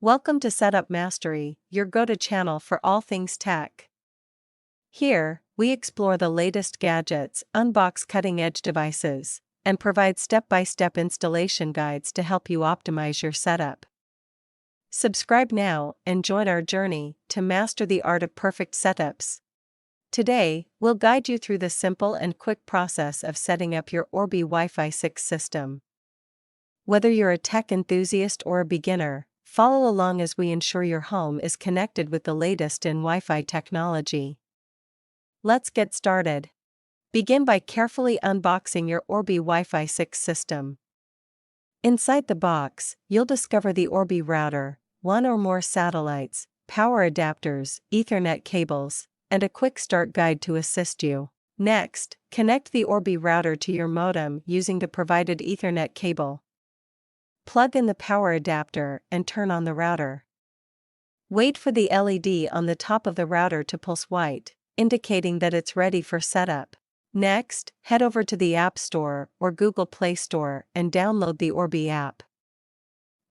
Welcome to Setup Mastery, your go-to channel for all things tech. Here, we explore the latest gadgets, unbox cutting-edge devices, and provide step-by-step installation guides to help you optimize your setup. Subscribe now and join our journey to master the art of perfect setups. Today, we'll guide you through the simple and quick process of setting up your Orbi Wi-Fi 6 system. Whether you're a tech enthusiast or a beginner, follow along as we ensure your home is connected with the latest in Wi-Fi technology. Let's get started. Begin by carefully unboxing your Orbi Wi-Fi 6 system. Inside the box, you'll discover the Orbi router, one or more satellites, power adapters, Ethernet cables, and a quick start guide to assist you. Next, connect the Orbi router to your modem using the provided Ethernet cable. Plug in the power adapter and turn on the router. Wait for the LED on the top of the router to pulse white, indicating that it's ready for setup. Next, head over to the App Store or Google Play Store and download the Orbi app.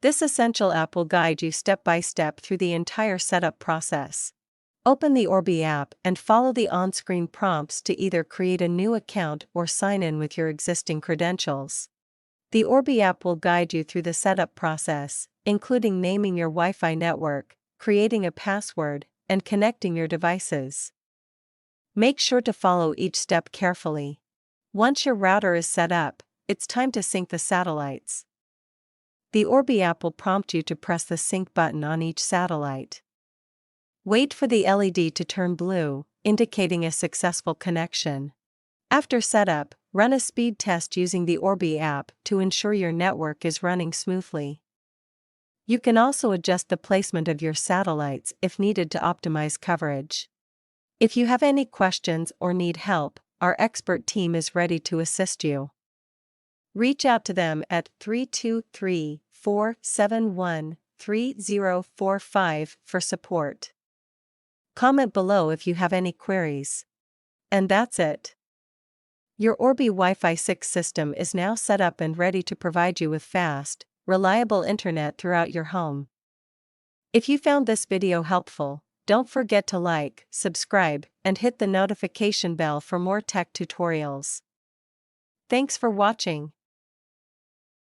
This essential app will guide you step by step through the entire setup process. Open the Orbi app and follow the on-screen prompts to either create a new account or sign in with your existing credentials. The Orbi app will guide you through the setup process, including naming your Wi-Fi network, creating a password, and connecting your devices. Make sure to follow each step carefully. Once your router is set up, it's time to sync the satellites. The Orbi app will prompt you to press the sync button on each satellite. Wait for the LED to turn blue, indicating a successful connection. After setup, run a speed test using the Orbi app to ensure your network is running smoothly. You can also adjust the placement of your satellites if needed to optimize coverage. If you have any questions or need help, our expert team is ready to assist you. Reach out to them at 323-471-3045 for support. Comment below if you have any queries. And that's it. Your Orbi Wi-Fi 6 system is now set up and ready to provide you with fast, reliable internet throughout your home. If you found this video helpful, don't forget to like, subscribe, and hit the notification bell for more tech tutorials. Thanks for watching.